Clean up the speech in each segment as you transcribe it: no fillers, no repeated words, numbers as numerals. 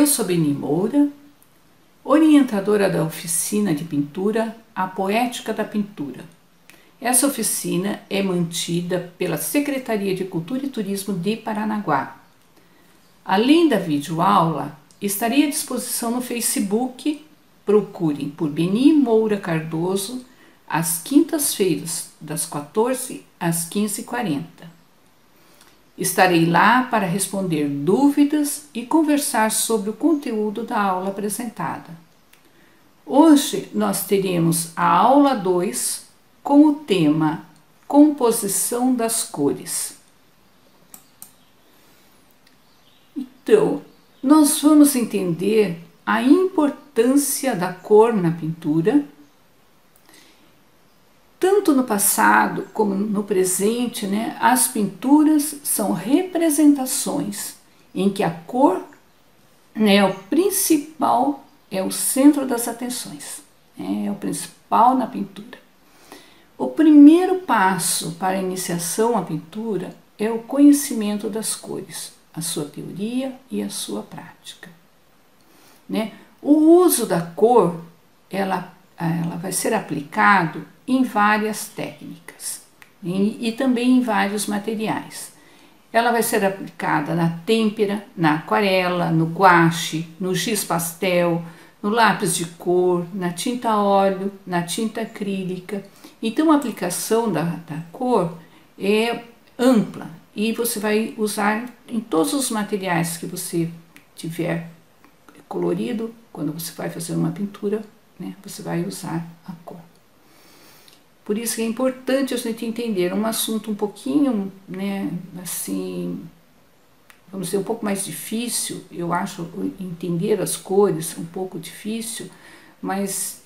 Eu sou Beni Moura, orientadora da oficina de pintura A Poética da Pintura. Essa oficina é mantida pela Secretaria de Cultura e Turismo de Paranaguá. Além da videoaula, estarei à disposição no Facebook. Procurem por Beni Moura Cardoso às quintas-feiras, das 14 às 15h40. Estarei lá para responder dúvidas e conversar sobre o conteúdo da aula apresentada. Hoje nós teremos a aula 2 com o tema Composição das Cores. Então, nós vamos entender a importância da cor na pintura, tanto no passado como no presente, as pinturas são representações em que a cor é o principal, é o centro das atenções, é o principal na pintura. O primeiro passo para a iniciação à pintura é o conhecimento das cores, a sua teoria e a sua prática. O uso da cor, ela vai ser aplicado em várias técnicas e também em vários materiais. Ela vai ser aplicada na têmpera, na aquarela, no guache, no giz pastel, no lápis de cor, na tinta a óleo, na tinta acrílica. Então a aplicação da cor é ampla e você vai usar em todos os materiais que você tiver colorido. Quando você vai fazer uma pintura, você vai usar a cor. Por isso que é importante a gente entender um assunto um pouquinho, assim, vamos dizer, um pouco mais difícil. Eu acho entender as cores um pouco difícil, mas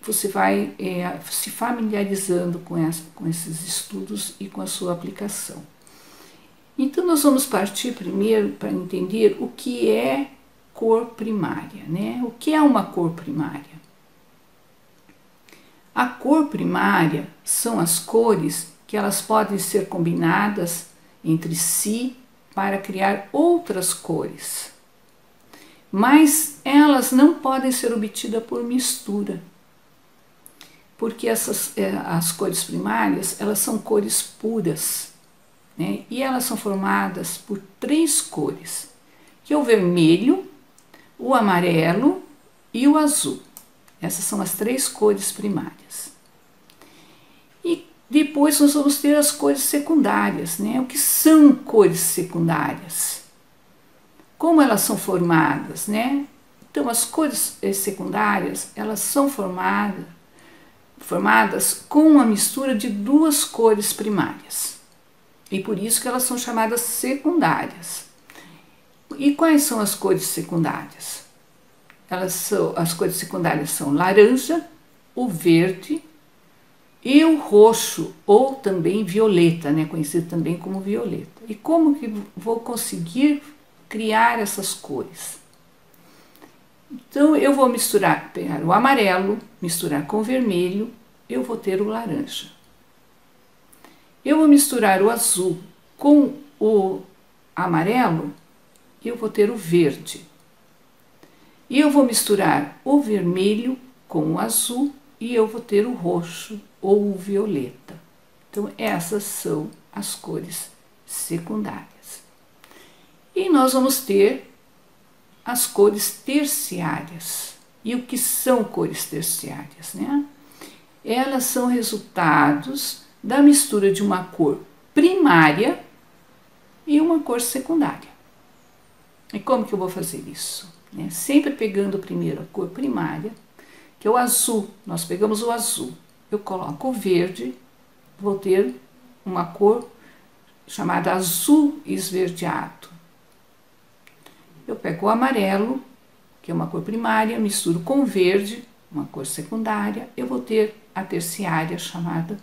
você vai se familiarizando com esses estudos e com a sua aplicação. Então nós vamos partir primeiro para entender o que é cor primária, O que é uma cor primária? A cor primária são as cores que elas podem ser combinadas entre si para criar outras cores, mas elas não podem ser obtidas por mistura, porque as cores primárias elas são cores puras, e elas são formadas por 3 cores, que é o vermelho, o amarelo e o azul. Essas são as 3 cores primárias. E depois nós vamos ter as cores secundárias, O que são cores secundárias? Como elas são formadas, Então as cores secundárias, elas são formadas com a mistura de 2 cores primárias. E por isso que elas são chamadas secundárias. E quais são as cores secundárias? As cores secundárias são laranja, o verde e o roxo, ou também violeta, conhecido também como violeta. E como que vou conseguir criar essas cores? Então eu vou pegar o amarelo, misturar com o vermelho, eu vou ter o laranja. Eu vou misturar o azul com o amarelo, eu vou ter o verde. E eu vou misturar o vermelho com o azul e eu vou ter o roxo ou o violeta. Então, essas são as cores secundárias. E nós vamos ter as cores terciárias. E o que são cores terciárias? Elas são resultados da mistura de uma cor primária e uma cor secundária. E como que eu vou fazer isso? Sempre pegando primeiro a cor primária, que é o azul. Nós pegamos o azul, eu coloco o verde, vou ter uma cor chamada azul esverdeado. Eu pego o amarelo, que é uma cor primária, misturo com o verde, uma cor secundária, eu vou ter a terciária chamada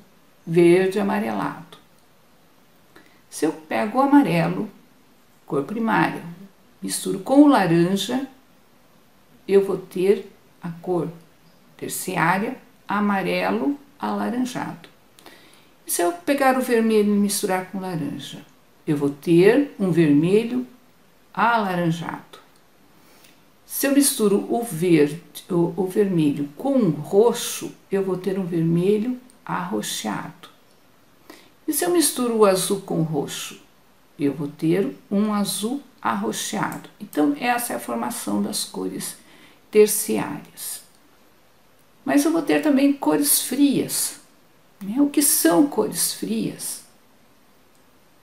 verde amarelado. Se eu pego o amarelo, cor primária, misturo com o laranja, eu vou ter a cor terciária, amarelo alaranjado. E se eu pegar o vermelho e misturar com laranja, eu vou ter um vermelho alaranjado. Se eu misturo o verde, o vermelho com o roxo, eu vou ter um vermelho arroxeado. E se eu misturo o azul com o roxo, eu vou ter um azul arroxeado. Então, essa é a formação das cores terciárias. Mas eu vou ter também cores frias. Né? O que são cores frias?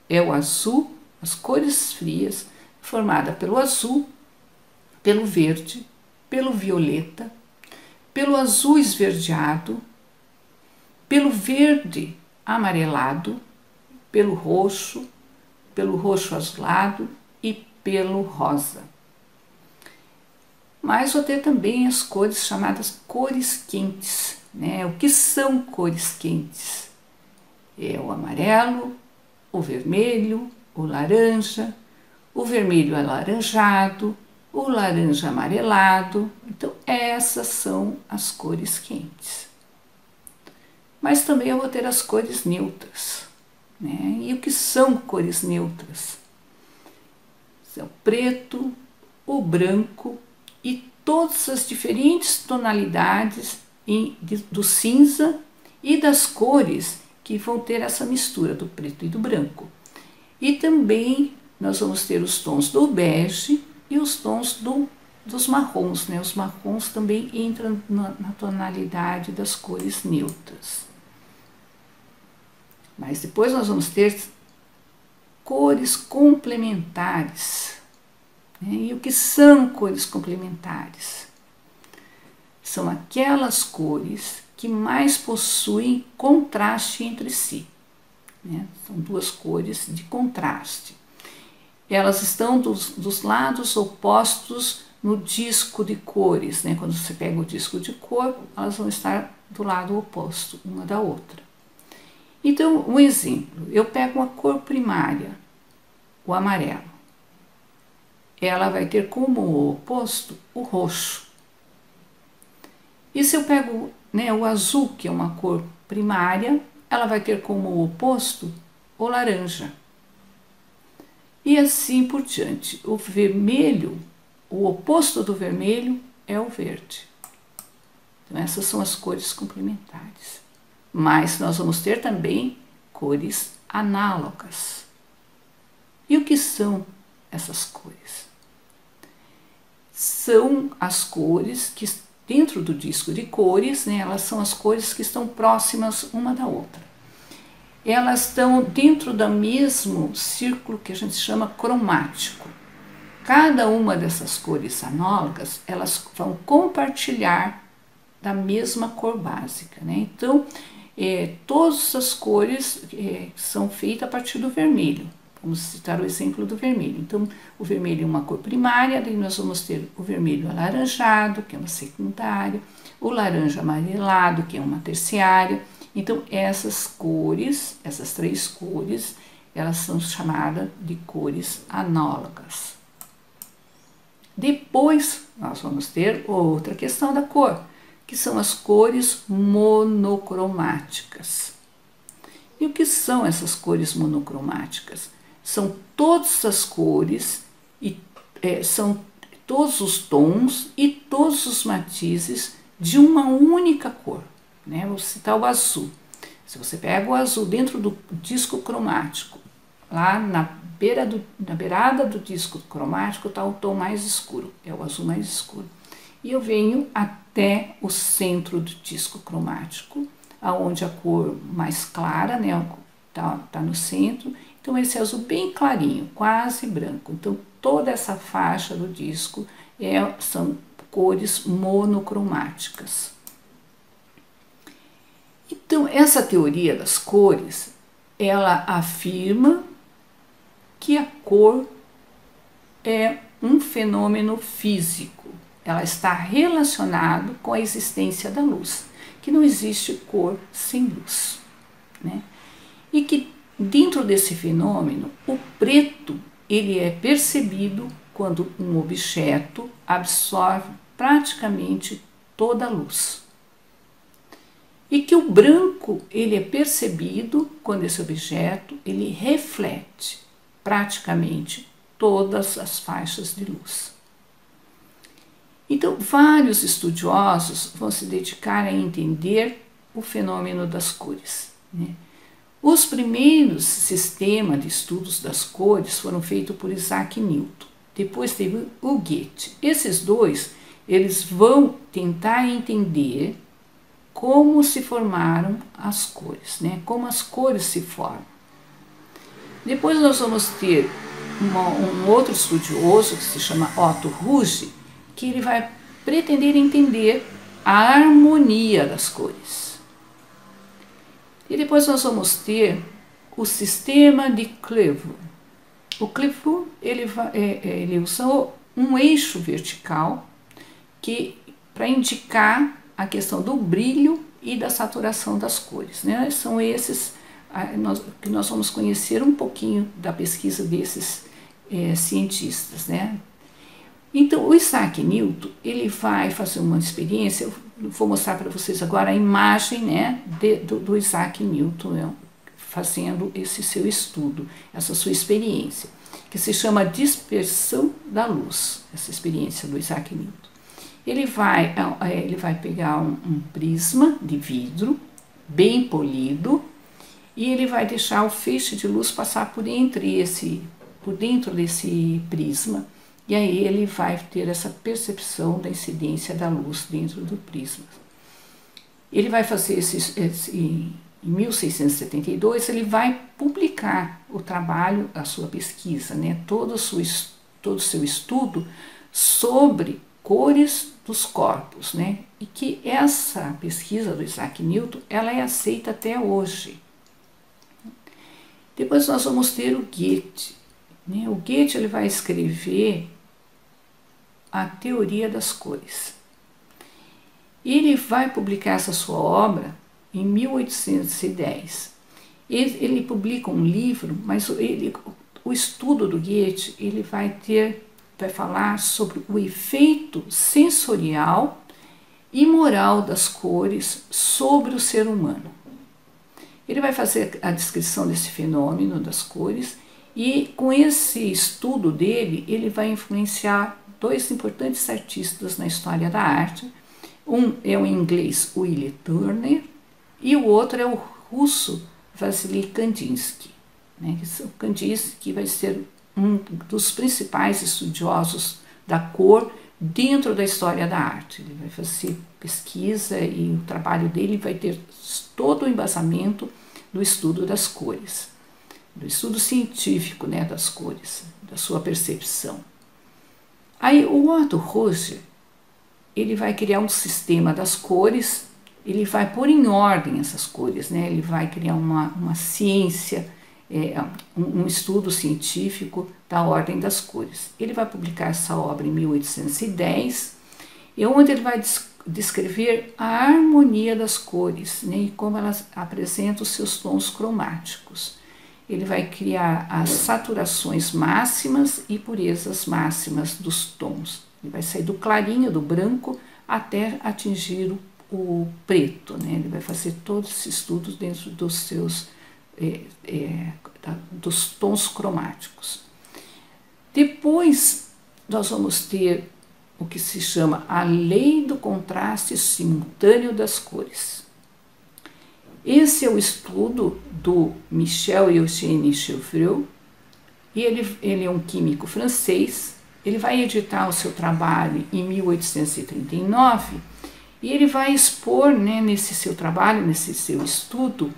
É o azul, as cores frias, formada pelo azul, pelo verde, pelo violeta, pelo azul esverdeado, pelo verde amarelado, pelo roxo azulado e pelo rosa. Mas vou ter também as cores chamadas cores quentes. Né? O que são cores quentes? É o amarelo, o vermelho, o vermelho alaranjado, o laranja amarelado. Então, essas são as cores quentes. Mas também eu vou ter as cores neutras. Né? E o que são cores neutras? São o preto, o branco e todas as diferentes tonalidades do cinza e das cores que vão ter essa mistura do preto e do branco. E também nós vamos ter os tons do bege e os tons dos marrons. Né? Os marrons também entram na tonalidade das cores neutras. Mas depois nós vamos ter cores complementares. Né? E o que são cores complementares? São aquelas cores que mais possuem contraste entre si. Né? São duas cores de contraste. Elas estão dos lados opostos no disco de cores. Né? Quando você pega o disco de cor, elas vão estar do lado oposto uma da outra. Então, um exemplo, eu pego uma cor primária, o amarelo. Ela vai ter como oposto o roxo. E se eu pego, né, o azul, que é uma cor primária, ela vai ter como oposto o laranja. E assim por diante. O vermelho, o oposto do vermelho é o verde. Então, essas são as cores complementares. Mas nós vamos ter também cores análogas. E o que são essas cores? São as cores que, dentro do disco de cores, né, elas são as cores que estão próximas uma da outra. Elas estão dentro do mesmo círculo que a gente chama cromático. Cada uma dessas cores análogas, elas vão compartilhar da mesma cor básica. Né? Então, todas as cores são feitas a partir do vermelho. Vamos citar o exemplo do vermelho. Então, o vermelho é uma cor primária, daí nós vamos ter o vermelho alaranjado, que é uma secundária, o laranja amarelado, que é uma terciária. Então, essas cores, essas três cores, elas são chamadas de cores análogas. Depois, nós vamos ter outra questão da cor, que são as cores monocromáticas. E o que são essas cores monocromáticas? São todas as cores, são todos os tons e todos os matizes de uma única cor. Né? Vou citar o azul. Se você pega o azul dentro do disco cromático, lá na beirada do disco cromático está o tom mais escuro, é o azul mais escuro. E eu venho até o centro do disco cromático, aonde a cor mais clara, né, tá no centro. Então esse azul bem clarinho, quase branco. Então toda essa faixa do disco são cores monocromáticas. Então essa teoria das cores, ela afirma que a cor é um fenômeno físico. Ela está relacionada com a existência da luz, que não existe cor sem luz. Né? E que dentro desse fenômeno, o preto ele é percebido quando um objeto absorve praticamente toda a luz. E que o branco ele é percebido quando esse objeto ele reflete praticamente todas as faixas de luz. Então, vários estudiosos vão se dedicar a entender o fenômeno das cores, né? Os primeiros sistemas de estudos das cores foram feitos por Isaac Newton. Depois teve o Goethe. Esses dois, eles vão tentar entender como se formaram as cores, né? Como as cores se formam. Depois nós vamos ter um outro estudioso que se chama Otto Ruge, que ele vai pretender entender a harmonia das cores. E depois nós vamos ter o sistema de Clairaut. O Clairaut ele usou um eixo vertical para indicar a questão do brilho e da saturação das cores, né? São esses que nós vamos conhecer um pouquinho da pesquisa desses cientistas, né? Então, o Isaac Newton, ele vai fazer uma experiência, eu vou mostrar para vocês agora a imagem, né, do Isaac Newton, né, fazendo esse seu estudo, essa sua experiência, que se chama dispersão da luz, essa experiência do Isaac Newton. Ele vai pegar um prisma de vidro, bem polido, e ele vai deixar o feixe de luz passar por dentro desse prisma, e aí ele vai ter essa percepção da incidência da luz dentro do prisma. Ele vai fazer em 1672, ele vai publicar o trabalho, a sua pesquisa, né? Todo o seu estudo sobre cores dos corpos, né? E que essa pesquisa do Isaac Newton, ela é aceita até hoje. Depois nós vamos ter o Goethe, né? O Goethe ele vai escrever a teoria das cores. Ele vai publicar essa sua obra em 1810. Ele publica um livro, mas o estudo do Goethe ele vai falar sobre o efeito sensorial e moral das cores sobre o ser humano. Ele vai fazer a descrição desse fenômeno das cores e com esse estudo dele, ele vai influenciar dois importantes artistas na história da arte. Um é o inglês Willy Turner e o outro é o russo Vassily Kandinsky, né? Kandinsky vai ser um dos principais estudiosos da cor dentro da história da arte. Ele vai fazer pesquisa e o trabalho dele vai ter todo o embasamento do estudo das cores, do estudo científico, né, das cores, da sua percepção. Aí o Otto Ruge, ele vai criar um sistema das cores, ele vai pôr em ordem essas cores, né? Ele vai criar uma ciência, um estudo científico da ordem das cores. Ele vai publicar essa obra em 1810, e onde ele vai descrever a harmonia das cores, né? E como elas apresentam os seus tons cromáticos. Ele vai criar as saturações máximas e purezas máximas dos tons. Ele vai sair do clarinho, do branco, até atingir o preto, né? Ele vai fazer todos esses estudos dentro dos seus dos tons cromáticos. Depois nós vamos ter o que se chama a lei do contraste simultâneo das cores. Esse é o estudo do Michel Eugène Chevreul, e ele é um químico francês. Ele vai editar o seu trabalho em 1839 e ele vai expor, né, nesse seu trabalho, nesse seu estudo,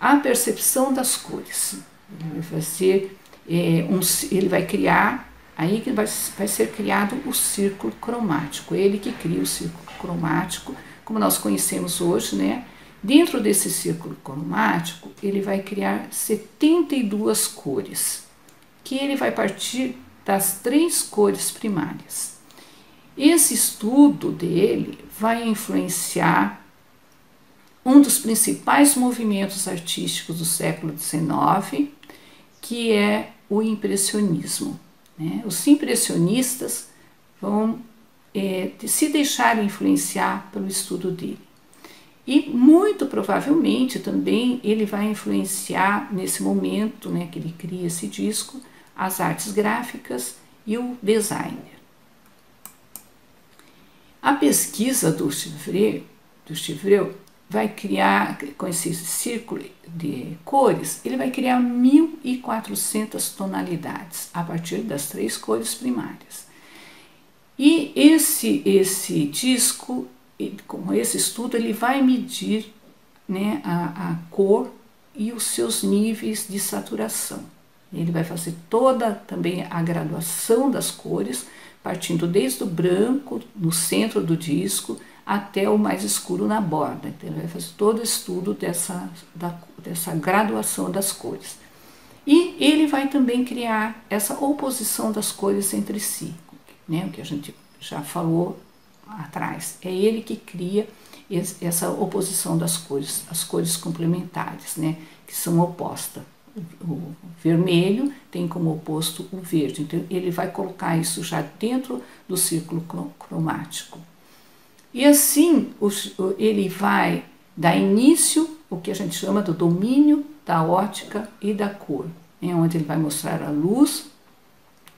a percepção das cores. Ele vai fazer, ele vai criar, aí que vai ser criado o círculo cromático. Ele que cria o círculo cromático, como nós conhecemos hoje, né? Dentro desse círculo cromático, ele vai criar 72 cores, que ele vai partir das 3 cores primárias. Esse estudo dele vai influenciar um dos principais movimentos artísticos do século XIX, que é o impressionismo, né? Os impressionistas vão se deixar influenciar pelo estudo dele. E muito provavelmente também ele vai influenciar nesse momento, né, que ele cria esse disco, as artes gráficas e o designer. A pesquisa do Chevreul vai criar, com esse círculo de cores, ele vai criar 1.400 tonalidades a partir das 3 cores primárias. E esse disco, com esse estudo, ele vai medir, né, a cor e os seus níveis de saturação. Ele vai fazer toda também a graduação das cores, partindo desde o branco, no centro do disco, até o mais escuro na borda. Então, ele vai fazer todo o estudo dessa graduação das cores. E ele vai também criar essa oposição das cores entre si, né, o que a gente já falou atrás. É ele que cria essa oposição das cores, as cores complementares, né, que são opostas. O vermelho tem como oposto o verde, então ele vai colocar isso já dentro do círculo cromático. E assim ele vai dar início ao que a gente chama do domínio da ótica e da cor, né, onde ele vai mostrar a luz,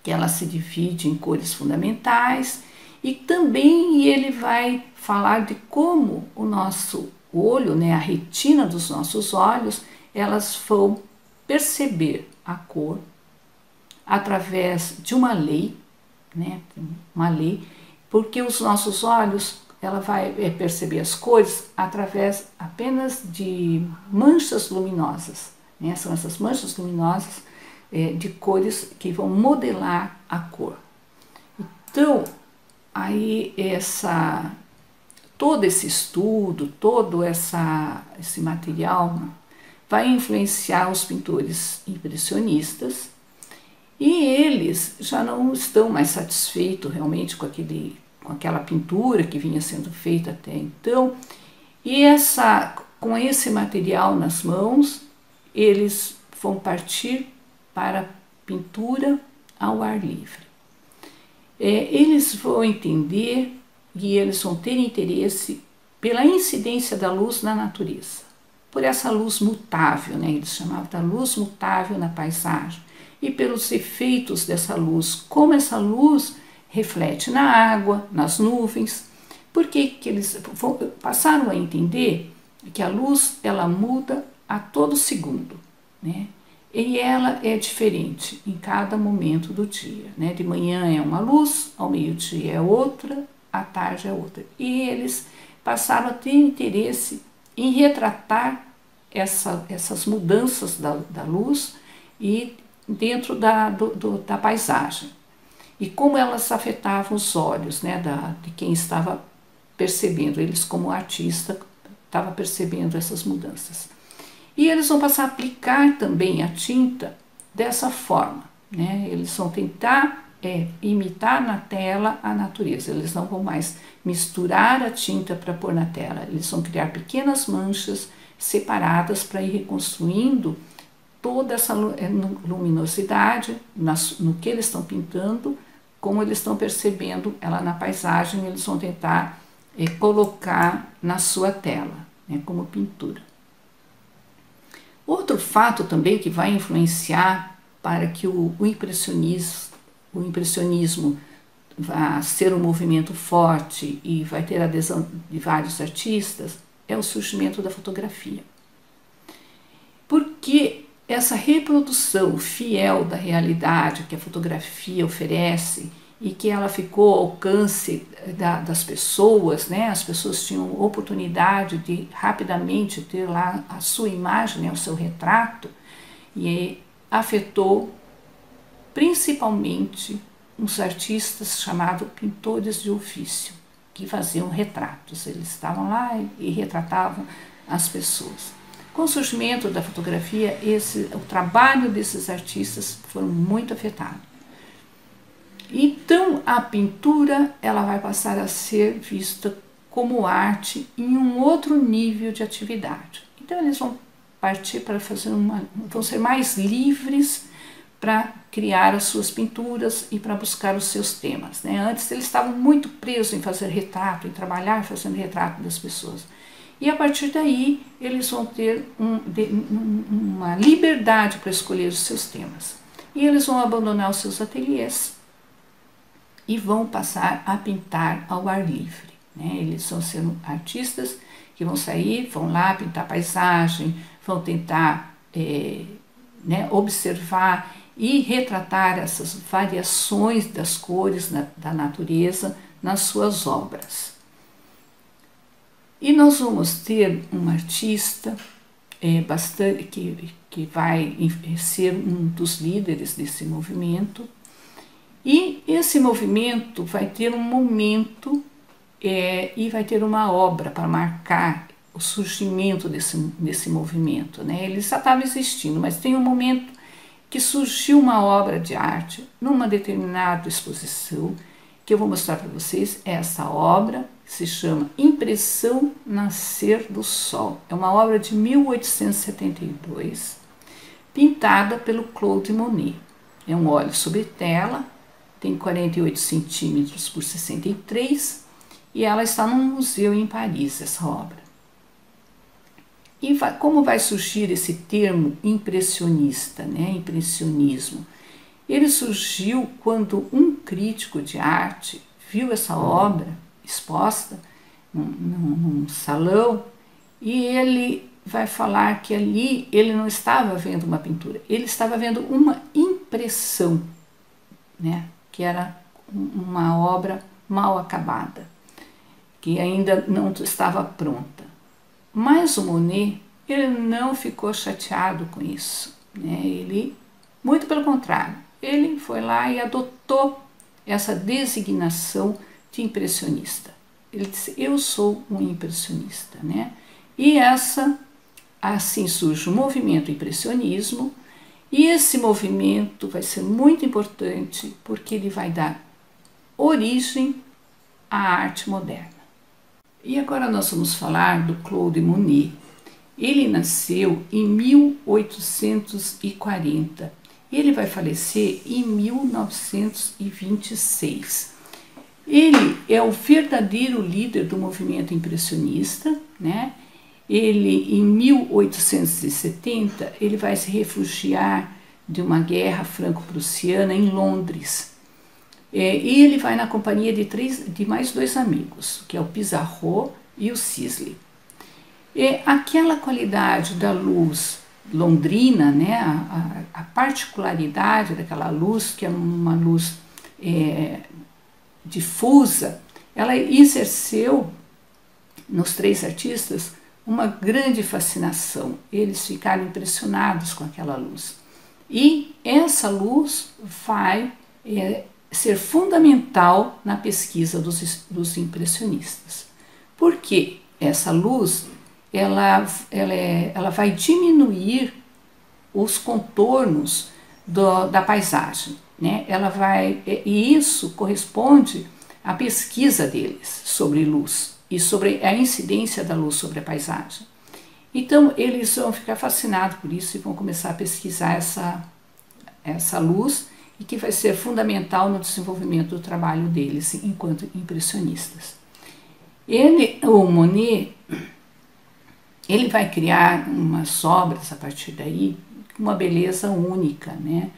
que ela se divide em cores fundamentais, e também ele vai falar de como o nosso olho, né, a retina dos nossos olhos, elas vão perceber a cor através de uma lei, né, uma lei, porque os nossos olhos, ela vai perceber as cores através apenas de manchas luminosas, né, são essas manchas luminosas de cores que vão modelar a cor. Então, aí todo esse estudo, todo esse material vai influenciar os pintores impressionistas, e eles já não estão mais satisfeitos realmente com aquela pintura que vinha sendo feita até então, e com esse material nas mãos, eles vão partir para a pintura ao ar livre. Eles vão entender e eles vão ter interesse pela incidência da luz na natureza, por essa luz mutável, né? Eles chamavam da luz mutável na paisagem, e pelos efeitos dessa luz, como essa luz reflete na água, nas nuvens. Porque que eles passaram a entender que a luz, ela muda a todo segundo, né? E ela é diferente em cada momento do dia, né? De manhã é uma luz, ao meio-dia é outra, à tarde é outra. E eles passaram a ter interesse em retratar essas mudanças da luz e dentro da paisagem. E como elas afetavam os olhos, né, de quem estava percebendo, eles como artista estavam percebendo essas mudanças. E eles vão passar a aplicar também a tinta dessa forma, né? Eles vão tentar imitar na tela a natureza. Eles não vão mais misturar a tinta para pôr na tela. Eles vão criar pequenas manchas separadas para ir reconstruindo toda essa luminosidade no que eles estão pintando, como eles estão percebendo ela na paisagem. Eles vão tentar colocar na sua tela, né, como pintura. Outro fato também que vai influenciar para que o impressionismo vai ser um movimento forte e vai ter adesão de vários artistas é o surgimento da fotografia. Porque essa reprodução fiel da realidade que a fotografia oferece e que ela ficou ao alcance das pessoas, né? As pessoas tinham oportunidade de rapidamente ter lá a sua imagem, né? O seu retrato, e afetou principalmente uns artistas chamados pintores de ofício, que faziam retratos. Eles estavam lá e retratavam as pessoas. Com o surgimento da fotografia, o trabalho desses artistas foi muito afetado. Então, a pintura ela vai passar a ser vista como arte em um outro nível de atividade. Então, eles vão partir para vão ser mais livres para criar as suas pinturas e para buscar os seus temas, né? Antes eles estavam muito presos em fazer retrato, em trabalhar fazendo retrato das pessoas. E a partir daí eles vão ter uma liberdade para escolher os seus temas. E eles vão abandonar os seus ateliês e vão passar a pintar ao ar livre. né? Eles vão ser artistas que vão sair, vão lá pintar paisagem, vão tentar né, observar e retratar essas variações das cores da natureza nas suas obras. E nós vamos ter um artista que vai ser um dos líderes desse movimento, e esse movimento vai ter um momento e vai ter uma obra para marcar o surgimento desse movimento, né? Ele já estava existindo, mas tem um momento que surgiu uma obra de arte numa determinada exposição, que eu vou mostrar para vocês. Essa obra se chama Impressão Nascer do Sol. É uma obra de 1872, pintada pelo Claude Monet. É um óleo sobre tela, tem 48 centímetros por 63, e ela está num museu em Paris, essa obra. E como vai surgir esse termo impressionista, né? Impressionismo? Ele surgiu quando um crítico de arte viu essa obra exposta num salão, e ele vai falar que ali ele não estava vendo uma pintura, ele estava vendo uma impressão, né? Que era uma obra mal acabada, que ainda não estava pronta. Mas o Monet, ele não ficou chateado com isso, né? Ele, muito pelo contrário, ele foi lá e adotou essa designação de impressionista. Ele disse: eu sou um impressionista, né? E assim surge o movimento impressionismo, e esse movimento vai ser muito importante porque ele vai dar origem à arte moderna. E agora nós vamos falar do Claude Monet. Ele nasceu em 1840 e ele vai falecer em 1926. Ele é o verdadeiro líder do movimento impressionista, né? Ele, em 1870, ele vai se refugiar de uma guerra franco-prussiana em Londres. E ele vai na companhia de mais dois amigos, que é o Pissarro e o Sisley. Aquela qualidade da luz londrina, né, a particularidade daquela luz, que é uma luz difusa, ela exerceu nos três artistas uma grande fascinação. Eles ficaram impressionados com aquela luz. E essa luz vai ser fundamental na pesquisa dos impressionistas. Porque essa luz ela vai diminuir os contornos da paisagem, né? E isso corresponde à pesquisa deles sobre luz e sobre a incidência da luz sobre a paisagem. Então eles vão ficar fascinados por isso e vão começar a pesquisar essa luz, e que vai ser fundamental no desenvolvimento do trabalho deles enquanto impressionistas. O Monet, ele vai criar umas obras a partir daí, com uma beleza única, né?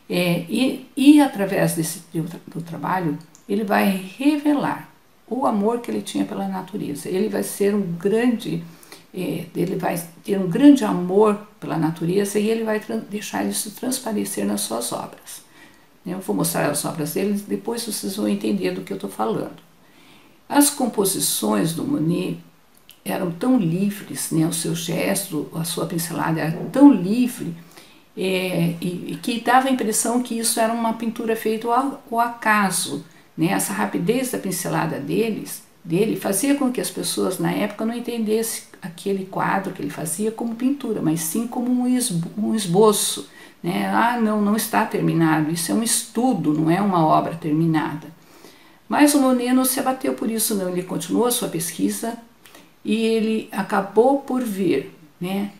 E através do trabalho, ele vai revelar o amor que ele tinha pela natureza. Ele vai ser ele vai ter um grande amor pela natureza, e ele vai deixar isso transparecer nas suas obras. Eu vou mostrar as obras dele, depois vocês vão entender do que eu estou falando. As composições do Monet eram tão livres, né? O seu gesto, a sua pincelada era tão livre, e que dava a impressão que isso era uma pintura feita ao acaso, né? Essa rapidez da pincelada dele fazia com que as pessoas na época não entendessem aquele quadro que ele fazia como pintura, mas sim como um esboço, né? Não está terminado, isso é um estudo, não é uma obra terminada. Mas o Monet não se abateu por isso, não. Ele continuou a sua pesquisa e ele acabou por ver, né,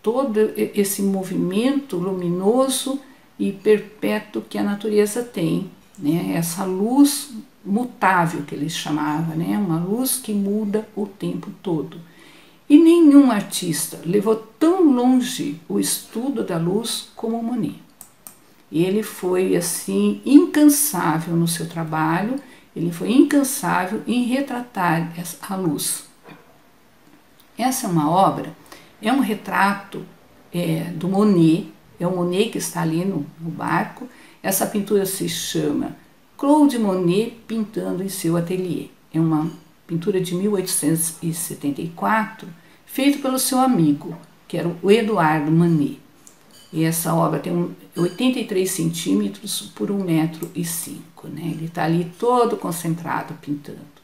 todo esse movimento luminoso e perpétuo que a natureza tem, né? Essa luz mutável que ele chamava, né? Uma luz que muda o tempo todo. E nenhum artista levou tão longe o estudo da luz como o Monet. Ele foi assim incansável no seu trabalho, ele foi incansável em retratar a luz. Essa é uma obra, é um retrato do Monet, é o Monet que está ali no barco. Essa pintura se chama Claude Monet pintando em seu ateliê. É uma pintura de 1874, feita pelo seu amigo, que era o Eduardo Manet. E essa obra tem 83 centímetros por 1,05 m, né? Ele está ali todo concentrado pintando.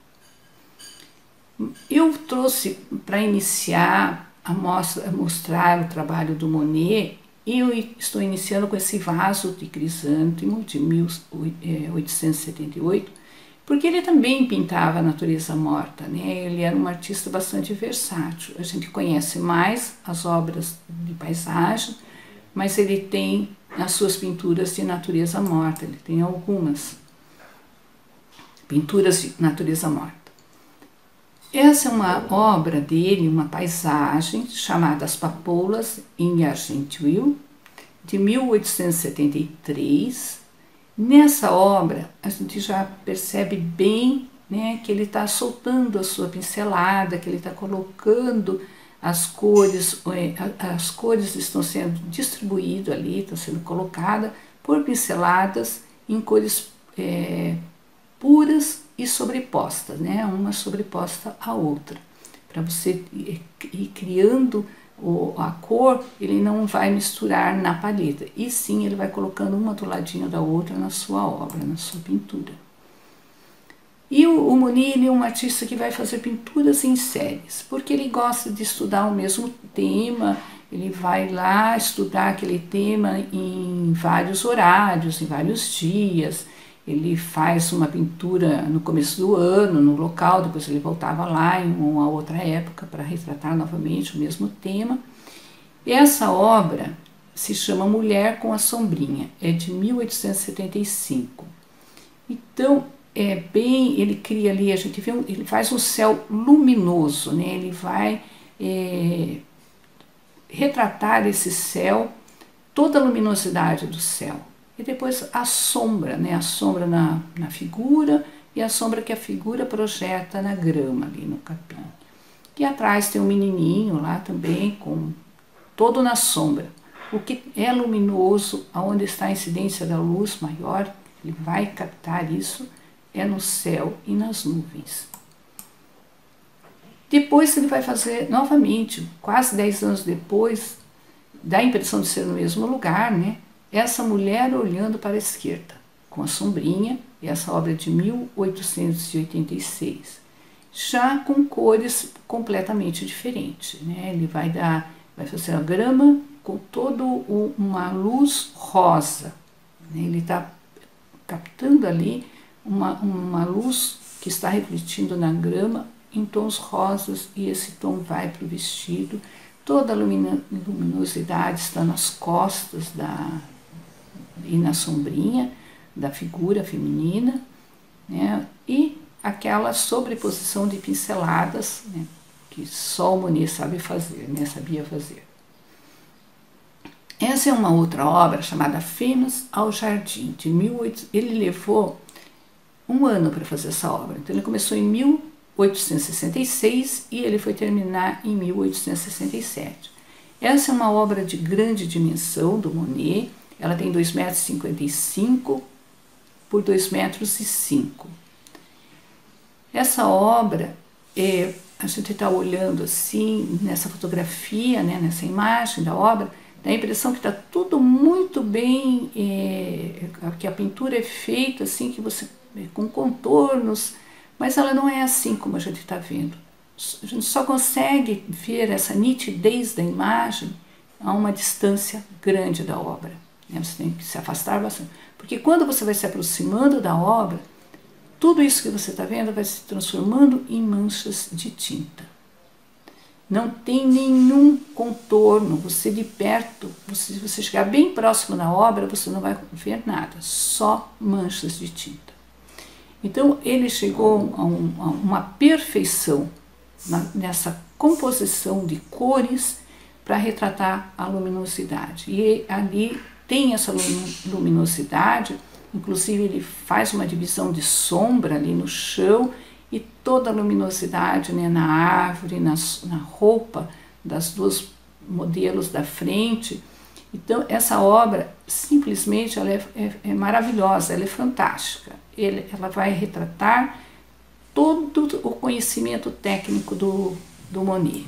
Eu trouxe para iniciar a mostrar o trabalho do Monet, e eu estou iniciando com esse vaso de crisântemo de 1878, porque ele também pintava a natureza morta, né? Ele era um artista bastante versátil. A gente conhece mais as obras de paisagem, mas ele tem as suas pinturas de natureza morta, ele tem algumas pinturas de natureza morta. Essa é uma obra dele, uma paisagem chamada As Papoulas em Argenteuil, de 1873. Nessa obra, a gente já percebe bem, né, que ele está soltando a sua pincelada, que ele está colocando as cores estão sendo distribuídas ali, estão sendo colocadas por pinceladas em cores puras e sobrepostas, né, uma sobreposta à outra. Para você ir criando a cor, ele não vai misturar na palheta, e sim ele vai colocando uma do ladinho da outra na sua obra, na sua pintura. E o Monet, ele é um artista que vai fazer pinturas em séries, porque ele gosta de estudar o mesmo tema, ele vai lá estudar aquele tema em vários horários, em vários dias. Ele faz uma pintura no começo do ano, no local, depois ele voltava lá em uma outra época para retratar novamente o mesmo tema. E essa obra se chama Mulher com a Sombrinha, é de 1875. Então, ele cria ali, a gente vê, ele faz um céu luminoso, né? Ele vai retratar esse céu, toda a luminosidade do céu. E depois a sombra, né? A sombra na figura e a sombra que a figura projeta na grama ali no capim. E atrás tem um menininho lá também, todo na sombra. O que é luminoso, aonde está a incidência da luz maior, ele vai captar isso, é no céu e nas nuvens. Depois ele vai fazer novamente, quase 10 anos depois, dá a impressão de ser no mesmo lugar, né? Essa mulher olhando para a esquerda, com a sombrinha, e essa obra é de 1886, já com cores completamente diferentes, né? Ele vai fazer a grama com toda uma luz rosa, né? Ele está captando ali uma luz que está refletindo na grama em tons rosas, e esse tom vai para o vestido. Toda a luminosidade está nas costas e na sombrinha da figura feminina, né? E aquela sobreposição de pinceladas, né, que só o Monet sabia fazer. Essa é uma outra obra chamada Fêmeas ao Jardim, de 1800. Ele levou um ano para fazer essa obra, então ele começou em 1866 e ele foi terminar em 1867. Essa é uma obra de grande dimensão do Monet. Ela tem 2,55 m por 2,05 m. Essa obra, a gente está olhando assim, nessa fotografia, né, nessa imagem da obra, dá a impressão que está tudo muito bem, que a pintura é feita assim, que você com contornos, mas ela não é assim como a gente está vendo. A gente só consegue ver essa nitidez da imagem a uma distância grande da obra. Você tem que se afastar bastante, porque quando você vai se aproximando da obra, tudo isso que você está vendo vai se transformando em manchas de tinta. Não tem nenhum contorno, você de perto, se você chegar bem próximo da obra, você não vai ver nada, só manchas de tinta. Então ele chegou a uma perfeição nessa composição de cores para retratar a luminosidade. E ali tem essa luminosidade inclusive ele faz uma divisão de sombra ali no chão e toda a luminosidade, né, na árvore, na roupa das duas modelos da frente. Então essa obra simplesmente ela é maravilhosa, ela é fantástica. Ela vai retratar todo o conhecimento técnico do Monet.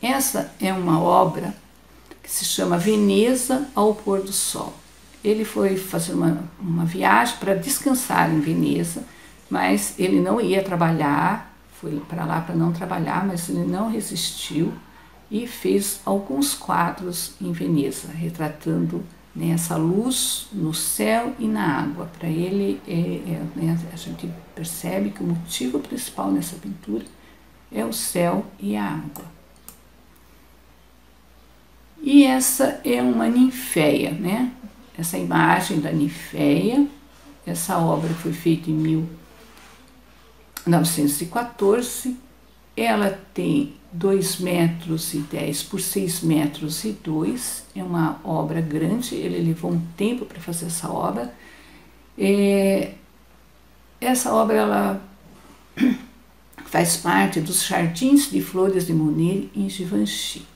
Essa é uma obra que se chama Veneza ao pôr do sol. Ele foi fazer uma viagem para descansar em Veneza, mas ele não ia trabalhar, foi para lá para não trabalhar, mas ele não resistiu e fez alguns quadros em Veneza, retratando, né, essa luz no céu e na água. Para ele, né, a gente percebe que o motivo principal nessa pintura é o céu e a água. E essa é uma ninféia, né? Essa imagem da ninféia, essa obra foi feita em 1914, ela tem 2,10 metros por 6,2 metros, é uma obra grande, ele levou um tempo para fazer essa obra. Essa obra ela faz parte dos Jardins de Flores de Monet em Givenchy.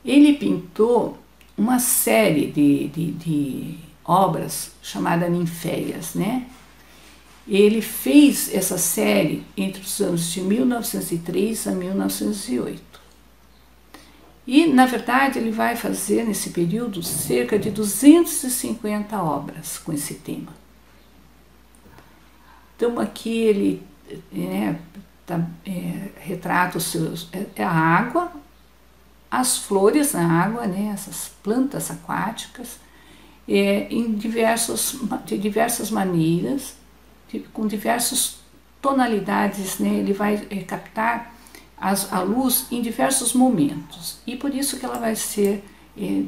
Ele pintou uma série de obras chamada ninféias, né? Ele fez essa série entre os anos de 1903 a 1908. E, na verdade, ele vai fazer nesse período cerca de 250 obras com esse tema. Então, aqui ele retrata a água, as flores na água, né, essas plantas aquáticas, de diversas maneiras, com diversas tonalidades, né, ele vai captar a luz em diversos momentos, e por isso que ela vai ser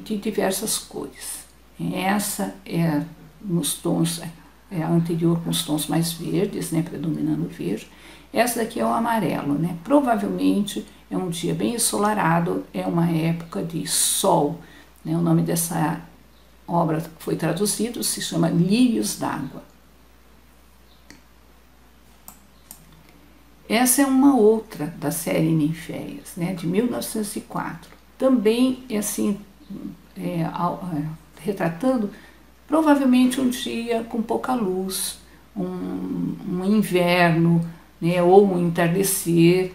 de diversas cores. Essa é nos tons, a anterior com os tons mais verdes, né, predominando o verde. Essa daqui é o amarelo, né? Provavelmente é um dia bem ensolarado, é uma época de sol, né? O nome dessa obra que foi traduzido se chama Lírios d'Água. Essa é uma outra da série Ninféias, né? De 1904. Também é assim, retratando provavelmente um dia com pouca luz, um inverno, né, ou um entardecer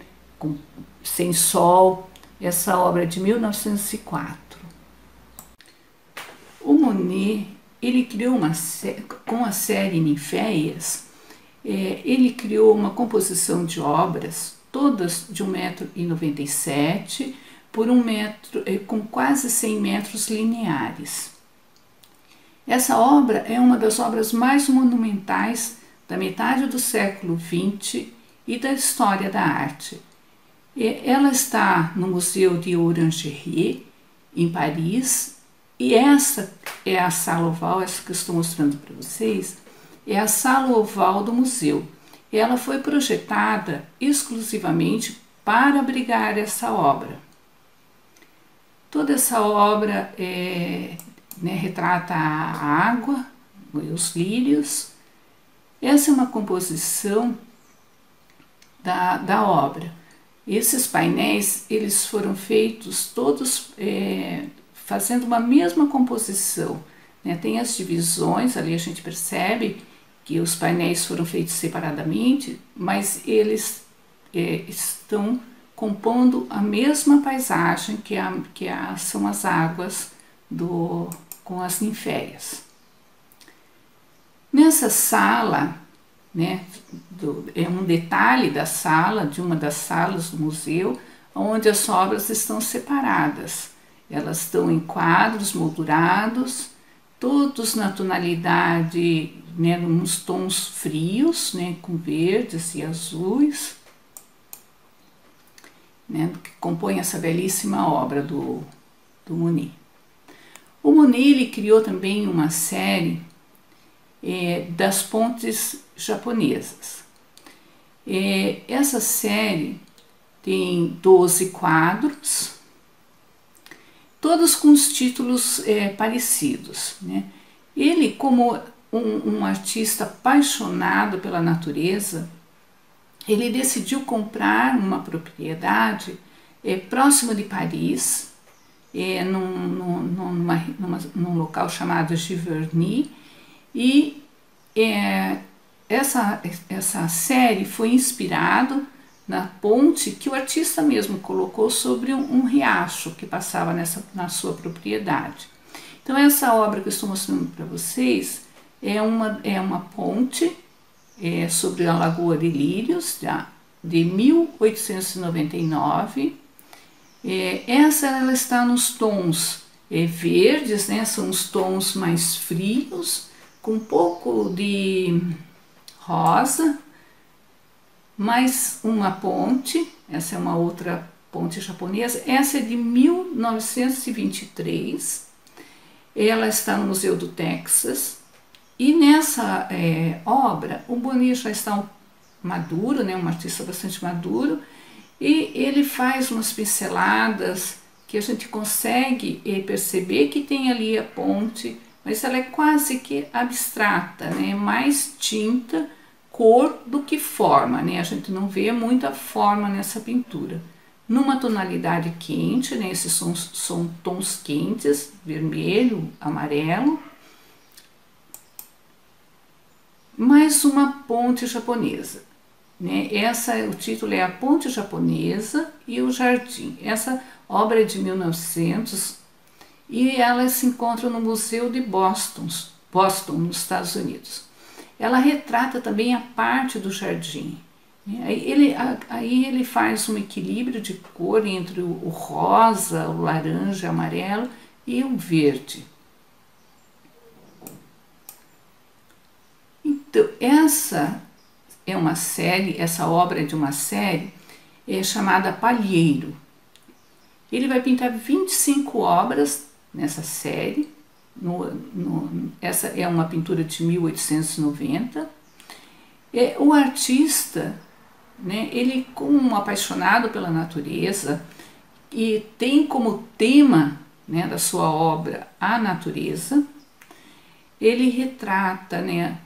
sem sol. Essa obra é de 1904. O Monet, ele criou com a série Ninféias, ele criou uma composição de obras, todas de 1,97 m por 1 metro, com quase 100 metros lineares. Essa obra é uma das obras mais monumentais da metade do século XX e da história da arte. Ela está no Museu de Orangerie, em Paris, e essa é a sala oval, essa que eu estou mostrando para vocês, é a sala oval do museu. Ela foi projetada exclusivamente para abrigar essa obra. Toda essa obra retrata a água, os lírios. Essa é uma composição da obra. Esses painéis, eles foram feitos todos fazendo uma mesma composição, né? Tem as divisões, ali a gente percebe que os painéis foram feitos separadamente, mas eles estão compondo a mesma paisagem são as águas com as ninféias. Nessa sala, né, é um detalhe da sala, de uma das salas do museu, onde as obras estão separadas. Elas estão em quadros moldurados, todos na tonalidade, né, nos tons frios, né, com verdes e azuis, né, que compõe essa belíssima obra do Monet. O Monet ele criou também uma série das pontes japonesas. Essa série tem 12 quadros todos com os títulos parecidos, né? Ele, como um artista apaixonado pela natureza, ele decidiu comprar uma propriedade próximo de Paris, num local chamado Giverny, e essa série foi inspirada na ponte que o artista mesmo colocou sobre um riacho que passava na sua propriedade. Então essa obra que eu estou mostrando para vocês é uma ponte sobre a Lagoa de Lírios, de 1899. Ela está nos tons verdes, né? São os tons mais frios, com um pouco de rosa. Mais uma ponte, essa é uma outra ponte japonesa, essa é de 1923, ela está no Museu do Texas, e nessa obra o Boni já está maduro, né, um artista bastante maduro, e ele faz umas pinceladas que a gente consegue perceber que tem ali a ponte, mas ela é quase que abstrata, né, mais tinta, cor do que forma, né? A gente não vê muita forma nessa pintura. Numa tonalidade quente, né? Esses são tons quentes, vermelho, amarelo. Mais uma ponte japonesa, né? O título é A Ponte Japonesa e o Jardim. Essa obra é de 1900 e ela se encontra no Museu de Boston, nos Estados Unidos. Ela retrata também a parte do jardim. Aí ele faz um equilíbrio de cor entre o rosa, o laranja, o amarelo e o verde. Então, essa obra é de uma série chamada Palheiro. Ele vai pintar 25 obras nessa série. Essa é uma pintura de 1890. O artista, né, ele, como um apaixonado pela natureza, e tem como tema, né, da sua obra a natureza, ele retrata, né,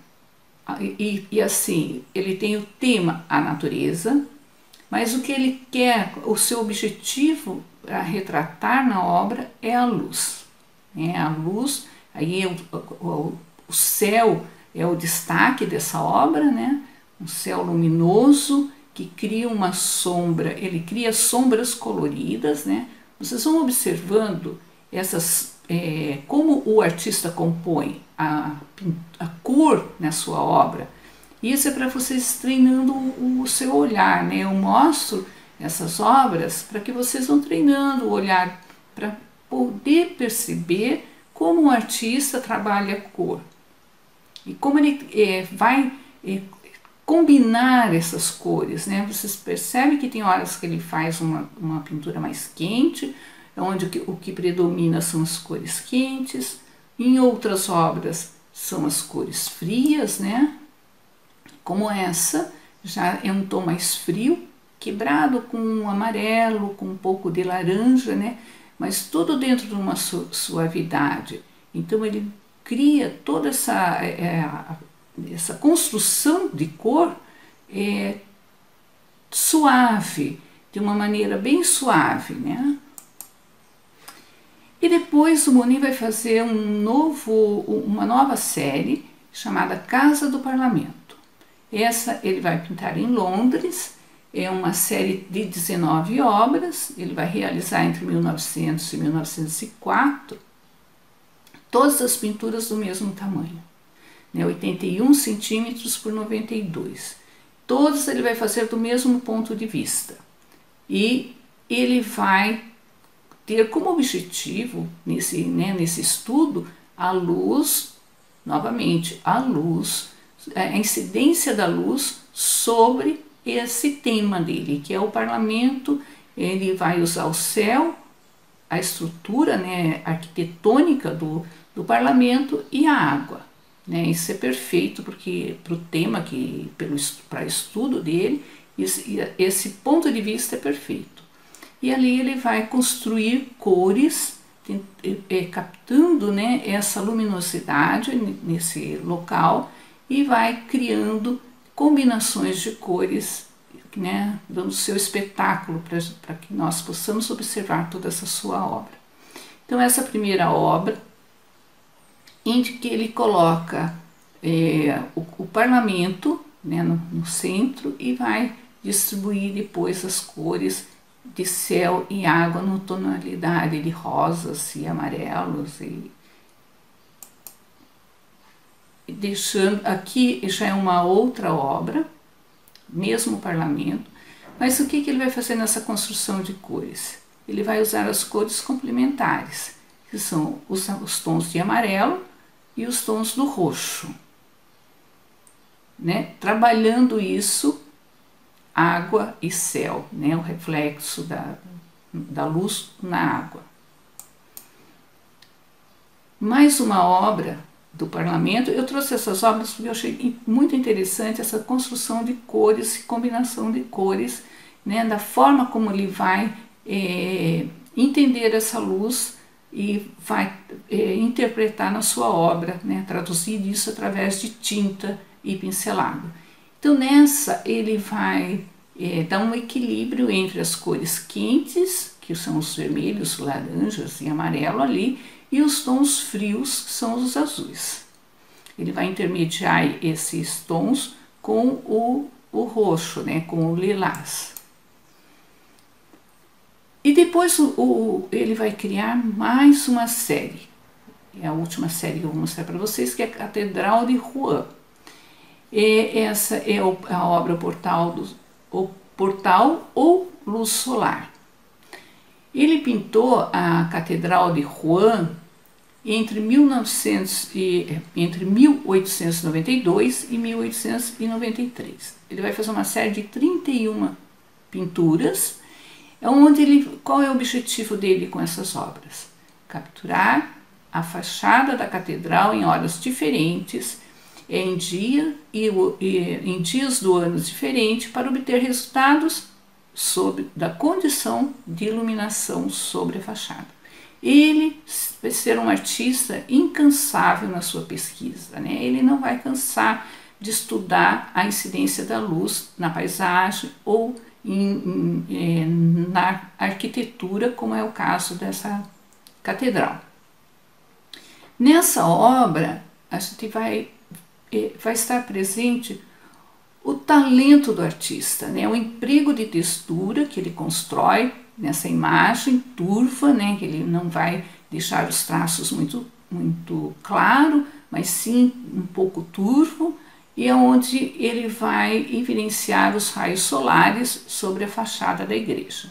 e assim, ele tem o tema a natureza, mas o que ele quer, o seu objetivo a retratar na obra é a luz. A luz, aí o céu é o destaque dessa obra, né? Um céu luminoso que cria uma sombra, ele cria sombras coloridas, né? Vocês vão observando como o artista compõe a cor na sua obra. Isso é para vocês treinando o seu olhar, né? Eu mostro essas obras para que vocês vão treinando o olhar para poder perceber como um artista trabalha a cor e como ele vai combinar essas cores, né? Vocês percebem que tem horas que ele faz uma pintura mais quente, onde o que predomina são as cores quentes, em outras obras são as cores frias, né? Como essa, já é um tom mais frio, quebrado com um amarelo, com um pouco de laranja, né? Mas tudo dentro de uma suavidade. Então ele cria toda essa construção de cor suave, de uma maneira bem suave, né? E depois o Boni vai fazer uma nova série chamada Casa do Parlamento. Essa ele vai pintar em Londres. É uma série de 19 obras, ele vai realizar entre 1900 e 1904, todas as pinturas do mesmo tamanho, né, 81 centímetros por 92. Todas ele vai fazer do mesmo ponto de vista. E ele vai ter como objetivo, nesse estudo, a luz, novamente, a incidência da luz sobre esse tema dele, que é o parlamento. Ele vai usar o céu, a estrutura, né, arquitetônica do parlamento e a água, né? Isso é perfeito porque para o tema para estudo dele, esse ponto de vista é perfeito. E ali ele vai construir cores captando, né, essa luminosidade nesse local e vai criando combinações de cores, né, dando seu espetáculo para que nós possamos observar toda essa sua obra. Então essa primeira obra, em que ele coloca o parlamento, né, no centro e vai distribuir depois as cores de céu e água no tonalidade de rosas e amarelos e deixando aqui já é uma outra obra, mesmo o parlamento, mas o que ele vai fazer nessa construção de cores? Ele vai usar as cores complementares, que são os tons de amarelo e os tons do roxo, né? Trabalhando isso, água e céu, né? O reflexo da luz na água. Mais uma obra do parlamento, eu trouxe essas obras porque eu achei muito interessante essa construção de cores, combinação de cores, né? Da forma como ele vai entender essa luz e vai interpretar na sua obra, né? Traduzir isso através de tinta e pincelado. Então nessa ele vai dar um equilíbrio entre as cores quentes, que são os vermelhos, laranjas e amarelo ali, e os tons frios, que são os azuis. Ele vai intermediar esses tons com o roxo, né? Com o lilás. E depois ele vai criar mais uma série, é a última série que eu vou mostrar para vocês, que é a Catedral de Rouen. Essa é a obra o Portal ou Luz Solar. Ele pintou a Catedral de Rouen entre 1892 e 1893. Ele vai fazer uma série de 31 pinturas, qual é o objetivo dele com essas obras? Capturar a fachada da catedral em horas diferentes, em dias do ano diferentes, para obter resultados da condição de iluminação sobre a fachada. Ele vai ser um artista incansável na sua pesquisa, né? Ele não vai cansar de estudar a incidência da luz na paisagem ou na arquitetura, como é o caso dessa catedral. Nessa obra, a gente vai estar presente o talento do artista, né? O emprego de textura que ele constrói nessa imagem turva, né? Que ele não vai deixar os traços muito claro, mas sim um pouco turvo, e é onde ele vai evidenciar os raios solares sobre a fachada da igreja.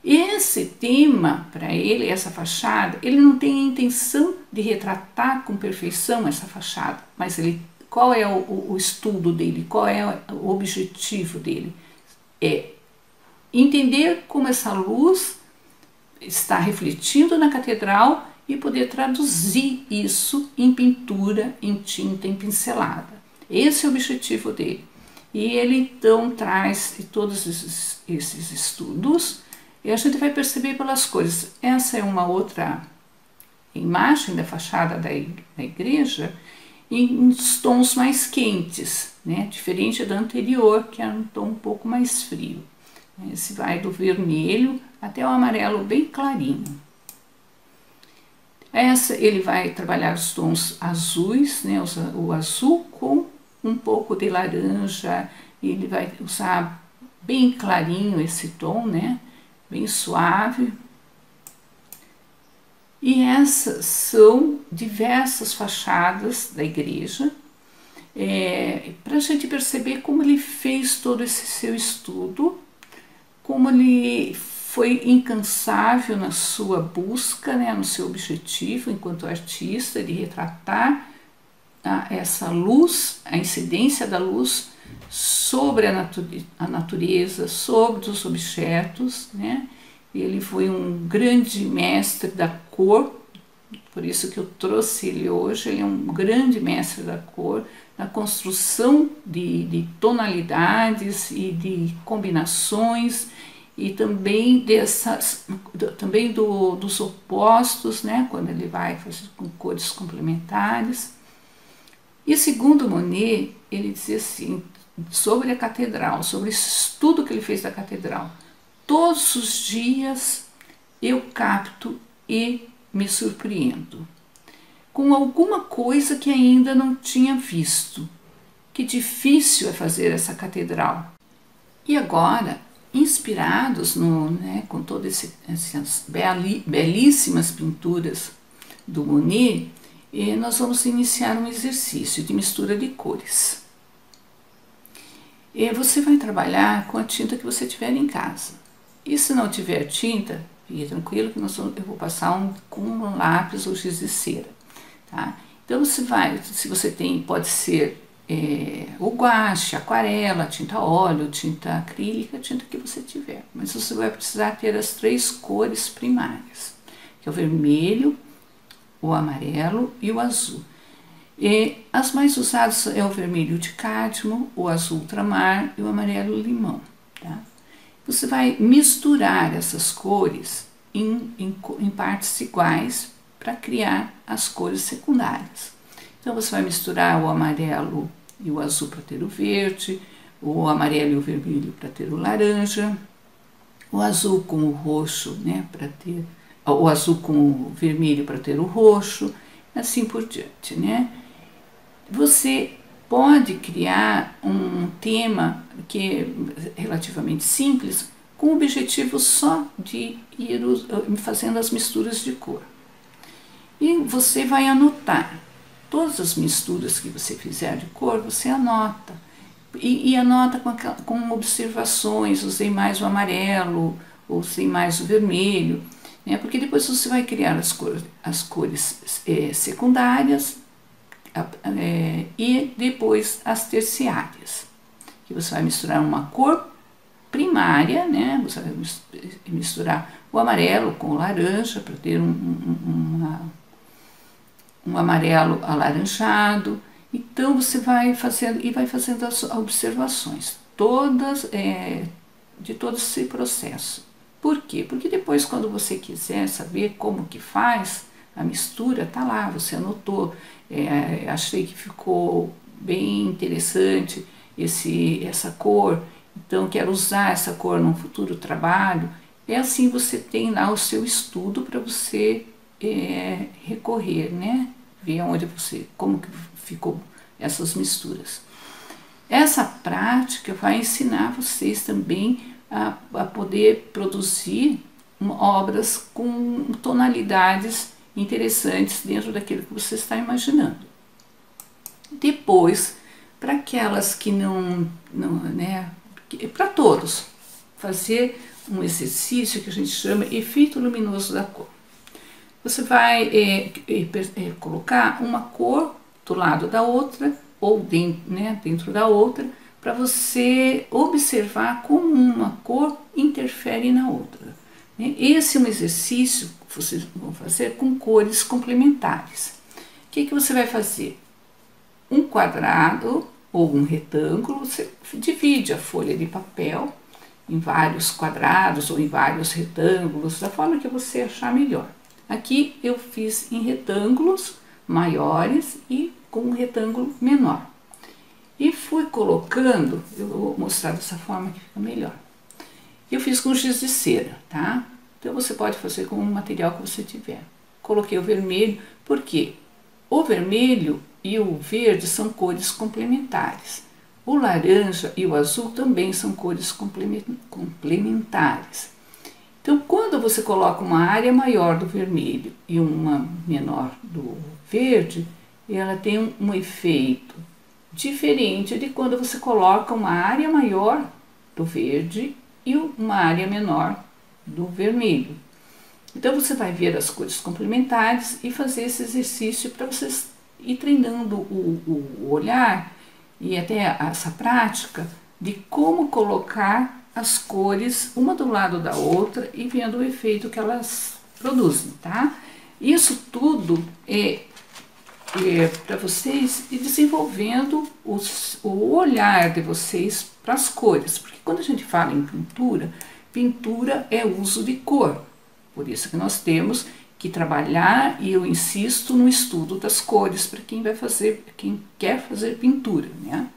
Esse tema, para ele, essa fachada, ele não tem a intenção de retratar com perfeição essa fachada, mas qual é o estudo dele, qual é o objetivo dele? É entender como essa luz está refletindo na catedral e poder traduzir isso em pintura, em tinta, em pincelada. Esse é o objetivo dele. E ele então traz todos esses estudos e a gente vai perceber pelas cores. Essa é uma outra imagem da fachada da igreja em tons mais quentes, né? Diferente da anterior, que era um tom um pouco mais frio. Esse vai do vermelho até o amarelo bem clarinho. Essa ele vai trabalhar os tons azuis, né? O azul com um pouco de laranja. Ele vai usar bem clarinho esse tom, né? Bem suave. E essas são diversas fachadas da igreja, para a gente perceber como ele fez todo esse seu estudo, como ele foi incansável na sua busca, né, no seu objetivo enquanto artista, de retratar essa luz, a incidência da luz sobre a natureza, sobre os objetos, né? Ele foi um grande mestre da cor, por isso que eu trouxe ele hoje. Ele é um grande mestre da cor, na construção de tonalidades e de combinações e também dos opostos, né, quando ele vai fazer com cores complementares. E segundo Monet, ele dizia assim, sobre a catedral, sobre esse estudo que ele fez da catedral: todos os dias eu capto e me surpreendo com alguma coisa que ainda não tinha visto. Que difícil é fazer essa catedral. E agora, inspirados com todas essas belíssimas pinturas do Monet, nós vamos iniciar um exercício de mistura de cores. Você vai trabalhar com a tinta que você tiver em casa. E se não tiver tinta, fique tranquilo que eu vou passar com um lápis ou giz de cera. Tá? Então você vai, se você tem, pode ser o guache, aquarela, tinta óleo, tinta acrílica, tinta que você tiver. Mas você vai precisar ter as 3 cores primárias, que é o vermelho, o amarelo e o azul. As mais usadas é o vermelho de cádmio, o azul ultramar e o amarelo limão. Tá? Você vai misturar essas cores em partes iguais para criar as cores secundárias. Então você vai misturar o amarelo e o azul para ter o verde, o amarelo e o vermelho para ter o laranja, o azul com o roxo, né, para ter o azul com o vermelho para ter o roxo, assim por diante, né? Você pode criar um tema que é relativamente simples, com o objetivo só de ir fazendo as misturas de cor. E você vai anotar todas as misturas que você fizer de cor, você anota. E anota com observações: usei mais o amarelo, usei mais o vermelho, né? Porque depois você vai criar as cores secundárias e depois as terciárias, que você vai misturar uma cor primária, né? Você vai misturar o amarelo com o laranja para ter um amarelo alaranjado. Então você vai fazendo as observações todas de todo esse processo. Por quê? Porque depois, quando você quiser saber como que faz a mistura, tá lá, você anotou. Achei que ficou bem interessante essa cor, então quero usar essa cor num futuro trabalho. Assim você tem lá o seu estudo para você recorrer, né? Ver como que ficou essas misturas. Essa prática vai ensinar vocês também a poder produzir obras com tonalidades interessantes dentro daquilo que você está imaginando. Depois, para aquelas que né, para todos, fazer um exercício que a gente chama efeito luminoso da cor. Você vai colocar uma cor do lado da outra ou dentro da outra, para você observar como uma cor interfere na outra. Esse é um exercício que vocês vão fazer com cores complementares. O que você vai fazer? Um quadrado ou um retângulo, você divide a folha de papel em vários quadrados ou em vários retângulos, da forma que você achar melhor. Aqui eu fiz em retângulos maiores e com um retângulo menor. E fui colocando, eu vou mostrar dessa forma que fica melhor. Eu fiz com giz de cera, tá? Então você pode fazer com o material que você tiver. Coloquei o vermelho, porque o vermelho e o verde são cores complementares. O laranja e o azul também são cores complementares. Então, quando você coloca uma área maior do vermelho e uma menor do verde, ela tem um efeito diferente de quando você coloca uma área maior do verde e uma área menor do vermelho. Então, você vai ver as cores complementares e fazer esse exercício para vocês ir treinando o olhar e até essa prática de como colocar as cores uma do lado da outra e vendo o efeito que elas produzem, tá? Isso tudo é para vocês ir desenvolvendo o olhar de vocês para as cores, porque quando a gente fala em pintura pintura é uso de cor. Por isso que nós temos que trabalhar, e eu insisto no estudo das cores para quem quer fazer pintura, né?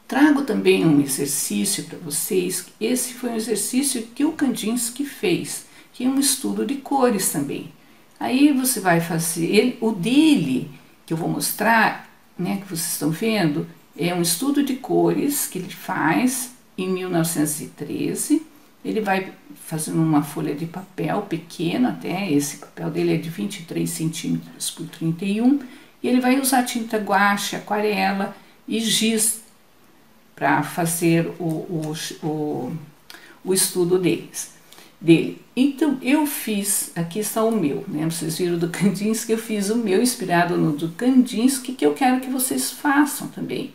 Trago também um exercício para vocês. Esse foi um exercício que o Kandinsky fez, que é um estudo de cores também. Aí você vai fazer, o dele, que eu vou mostrar, né, que vocês estão vendo, é um estudo de cores que ele faz em 1913. Ele vai fazendo uma folha de papel pequena, até esse papel dele é de 23 centímetros por 31, e ele vai usar tinta guache, aquarela e giz para fazer o estudo dele. Então eu fiz, aqui está o meu, né? Vocês viram do Kandinsky, eu fiz o meu inspirado no do Kandinsky, que eu quero que vocês façam também.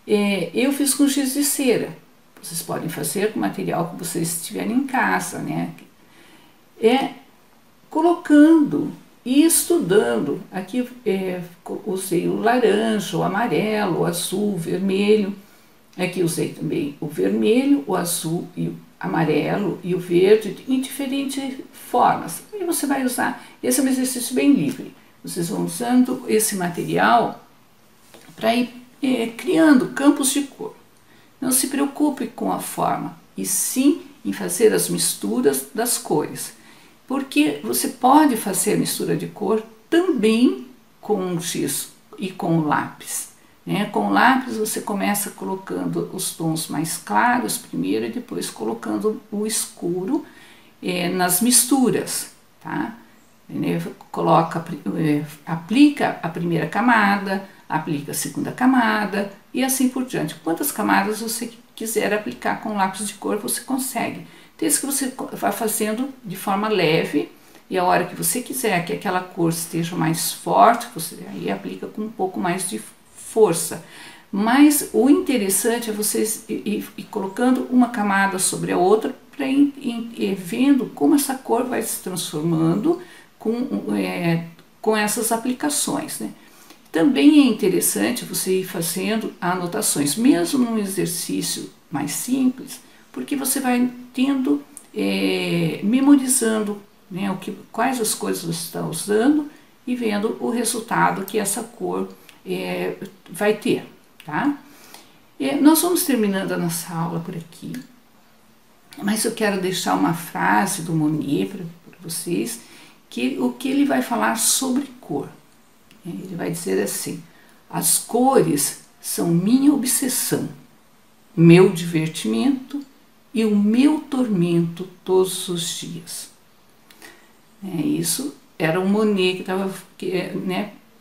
Eu fiz com giz de cera. Vocês podem fazer com material que vocês tiverem em casa, né? Colocando e estudando. Aqui usei o laranja, o amarelo, o azul, o vermelho. Aqui usei também o vermelho, o azul e o amarelo e o verde em diferentes formas. E você vai usar, esse é um exercício bem livre. Vocês vão usando esse material para ir criando campos de cor. Não se preocupe com a forma, e sim em fazer as misturas das cores. Porque você pode fazer mistura de cor também com o giz e com o lápis. Né? Com o lápis você começa colocando os tons mais claros primeiro e depois colocando o escuro nas misturas. Tá? Aplica a primeira camada, aplica a segunda camada e assim por diante. Quantas camadas você quiser aplicar com lápis de cor, você consegue. Desde que você vá fazendo de forma leve, e a hora que você quiser que aquela cor esteja mais forte, você aí aplica com um pouco mais de força. Mas o interessante é vocês ir colocando uma camada sobre a outra para ir vendo como essa cor vai se transformando com essas aplicações, né? Também é interessante você ir fazendo anotações, mesmo num exercício mais simples, porque você vai tendo, memorizando, né, quais as cores você está usando e vendo o resultado que essa cor vai ter, tá? Nós vamos terminando a nossa aula por aqui, mas eu quero deixar uma frase do Monet para vocês, o que ele vai falar sobre cor. Ele vai dizer assim: as cores são minha obsessão, meu divertimento e o meu tormento todos os dias. Isso era o Monet que estava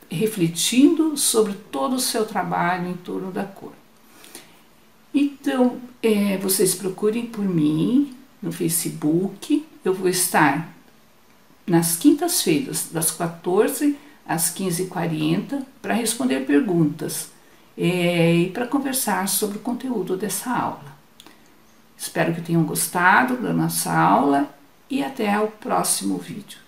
refletindo sobre todo o seu trabalho em torno da cor. Então, vocês procurem por mim no Facebook. Eu vou estar nas quintas-feiras, das 14 às 15h40, para responder perguntas e para conversar sobre o conteúdo dessa aula. Espero que tenham gostado da nossa aula e até o próximo vídeo.